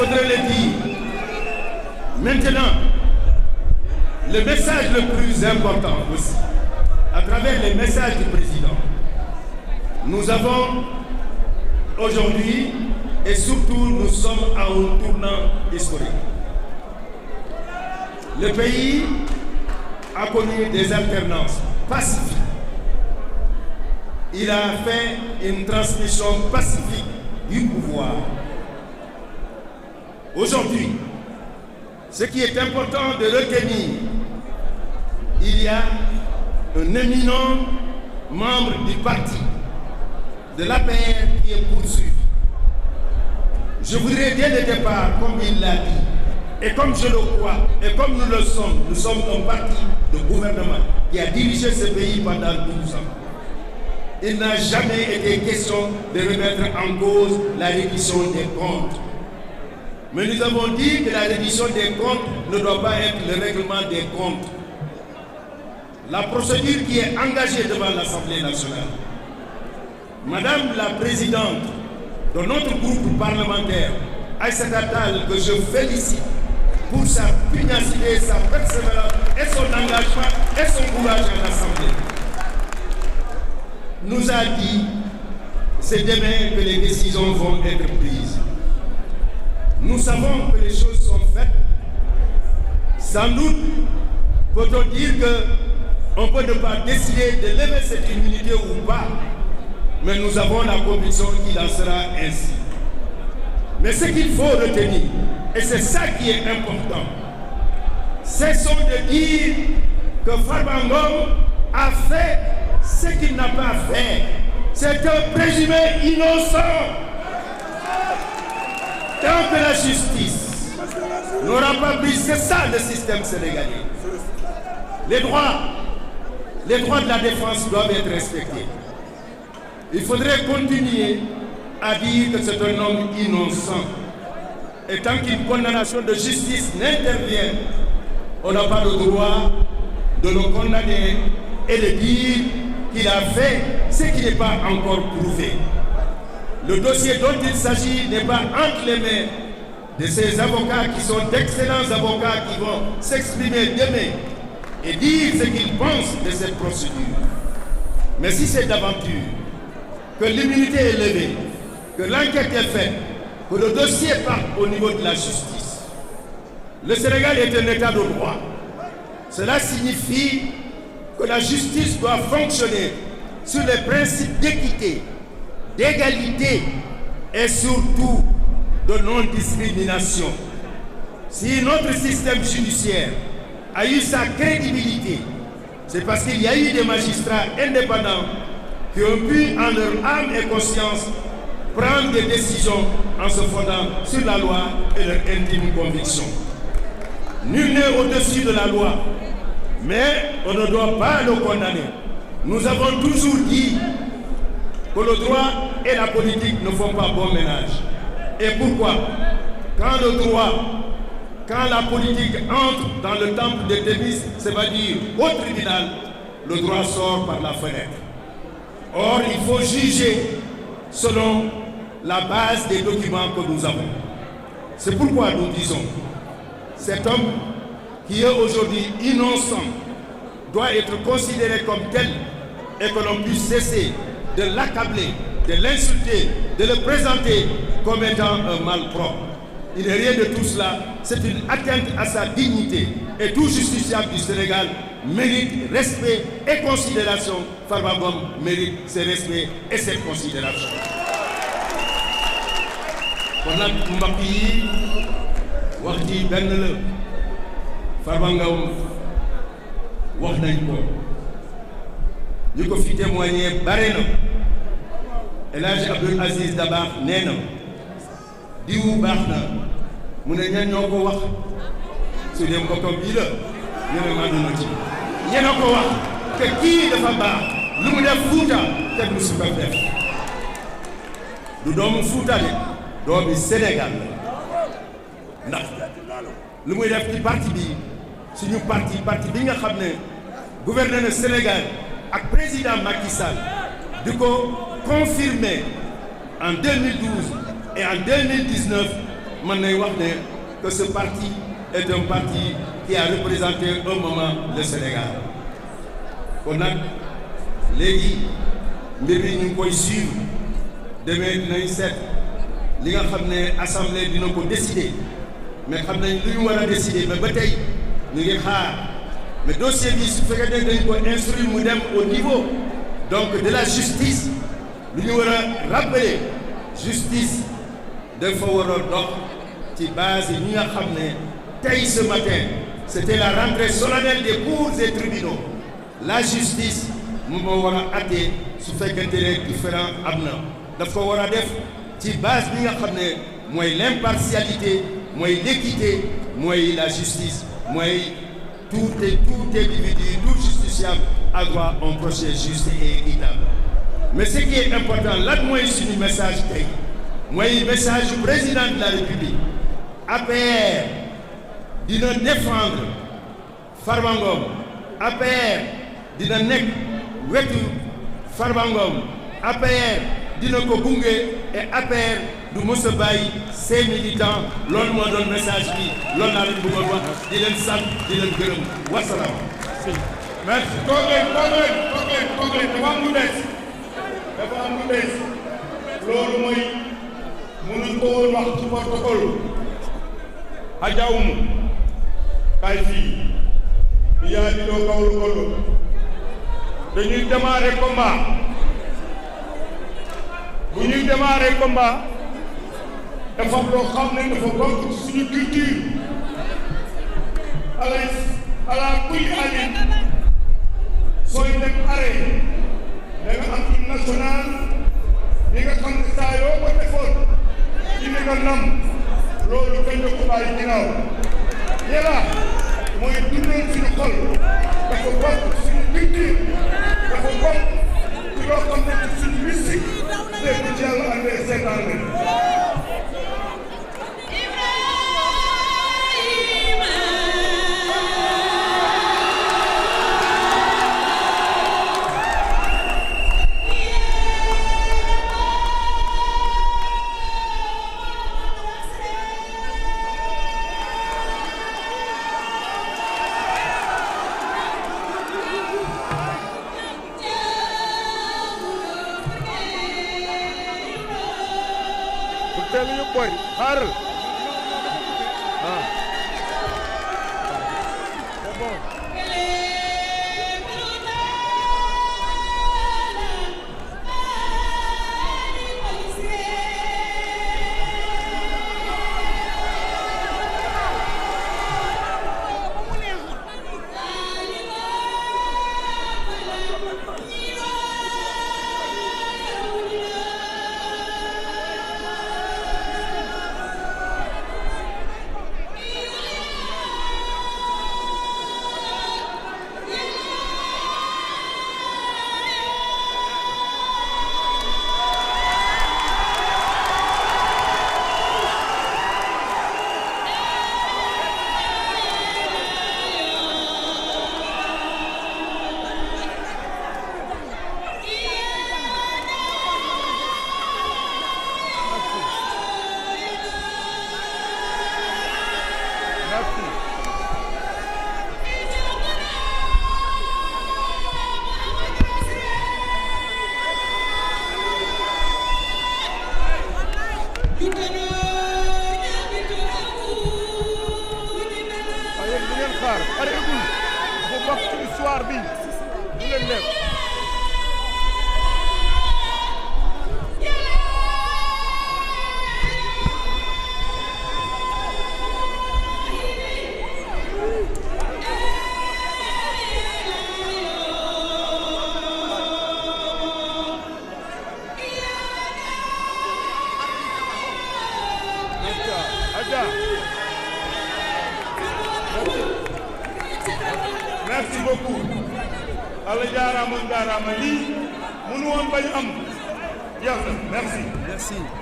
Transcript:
faudrait le dire. Maintenant, le message le plus important aussi, à travers les messages du président, nous avons aujourd'hui, et surtout nous sommes à un tournant historique. Le pays a connu des alternances pacifiques. Il a fait une transmission pacifique du pouvoir. Aujourd'hui, ce qui est important de retenir, il y a un éminent membre du parti de l'APR qui est poursuivi. Je voudrais dès le départ, comme il l'a dit, et comme je le crois, et comme nous le sommes un parti de gouvernement qui a dirigé ce pays pendant 12 ans. Il n'a jamais été question de remettre en cause la reddition des comptes. Mais nous avons dit que la reddition des comptes ne doit pas être le règlement des comptes. La procédure qui est engagée devant l'Assemblée nationale, Madame la Présidente de notre groupe parlementaire, Aïssata Tall, que je félicite pour sa pugnacité, sa persévérance et son engagement et son courage à l'Assemblée, nous a dit que c'est demain que les décisions vont être prises. Nous savons que les choses sont faites. Sans doute peut-on dire qu'on peut ne pas décider de lever cette immunité ou pas, mais nous avons la conviction qu'il en sera ainsi. Mais ce qu'il faut retenir, et c'est ça qui est important, cessons de dire que Farba Ngom a fait ce qu'il n'a pas fait. C'est un présumé innocent. Tant que la justice n'aura pas pris, c'est ça le système sénégalais. Les droits de la défense doivent être respectés. Il faudrait continuer à dire que c'est un homme innocent. Et tant qu'une condamnation de justice n'intervient, on n'a pas le droit de le condamner et de dire qu'il a fait ce qui n'est pas encore prouvé. Le dossier dont il s'agit n'est pas entre les mains de ces avocats qui sont d'excellents avocats qui vont s'exprimer demain et dire ce qu'ils pensent de cette procédure. Mais si c'est d'aventure, que l'immunité est levée, que l'enquête est faite, que le dossier parte au niveau de la justice. Le Sénégal est un état de droit. Cela signifie que la justice doit fonctionner sur les principes d'équité, d'égalité et surtout de non-discrimination. Si notre système judiciaire a eu sa crédibilité, c'est parce qu'il y a eu des magistrats indépendants qui ont pu, en leur âme et conscience, prendre des décisions en se fondant sur la loi et leur intime conviction. Nul n'est au-dessus de la loi, mais on ne doit pas le condamner. Nous avons toujours dit que le droit et la politique ne font pas bon ménage. Et pourquoi? Quand la politique entre dans le temple de Thémis, c'est-à-dire au tribunal, le droit sort par la fenêtre. Or, il faut juger selon la base des documents que nous avons. C'est pourquoi nous disons, cet homme qui est aujourd'hui innocent doit être considéré comme tel et que l'on puisse cesser de l'accabler, de l'insulter, de le présenter comme étant un malpropre. Il n'est rien de tout cela, c'est une atteinte à sa dignité et tout justiciable du Sénégal mérite respect et considération. Farba Ngom mérite ce respect et cette considération. Kon nag mbokk yi wax ji benn la Farba Ngom wax nañ ko ñu ko fi témoigner bare na El Hadj Abdoul Aziz Dabakh nee na diwu baax na mu ne ñan ñoo ko wax su dee mbokkam bii la ñu ne mànduna ci ñen a ko wax te kii dafa baax lu mu def Fuuta te du su ko def du doomu Fuuta de doomi Sénégal la ndax lu muy def ci parti bi suñu parti bi nga xam ne gouverneur du Sénégal ak président Macky Sall di ko confirmer en 2012 et en 2019 mën nañ wax ne que ce parti est un parti qui a représenté un moment le Sénégal kon nag léegi mbir mi ñu ngi koy suivre demee dinañ seet li nga xam ne assemblée dina ko décider mais xam nañ lu ñu war a décider mais ba tey ñu ngi xaar mais dossier bi su fekkee ne dañ ko instruire mu dem au niveau donc de la justice lu ñu war a rappeler justice dafa war a dox ci base yi ñi nga xam ne tey ce matin c'était la rentrée solennelle des cours et tribunaux la justice moom moo war a àtte su fekkente ne différent am na daf ko war a def ci base bi nga xam ne mooy l'impartialité mooy l'équité mooy la justice mooy tout individu tout justiciable a droit à un procès juste et équitable mais ce qui est important lan mooy suñu message tey mooy message du président de la République APR dina défendre Farba Ngom APR dina nekk wetu Farba Ngom APR dina ko gunge et APR du mës a bàyyi ses militants loolu moo doon message bi loolu laa leen bëggoon wax di leen sant di leen gërëm wasalaam. merci toog leen dafa am lu bees loolu mooy mënuñ ko woon wax ci protocole hajawumu kay fii yaa di doo kawlu kolo dañuy démarrer combat bu ñuy démarrer combat dafa loo xam ne dafa bokk ci suñu culture ala kulli alin sooy dem arrêt da nga am hymne national li nga xam ne saa yoo ko defoon ci li nga nam loolu kañ la ko bàyyi ginnaaw yàlla mooy dundal suñu xol dafa bokk ci suñu culture dafa bokk ci loo xam ne ci suñu mystique léegi ci yàlla andee seetaan leen teel ñu boy xaaral c'est bon histoire bi du leen def merci beaucoup Allah jaaraama lii mënu woon bañ am jeex na merci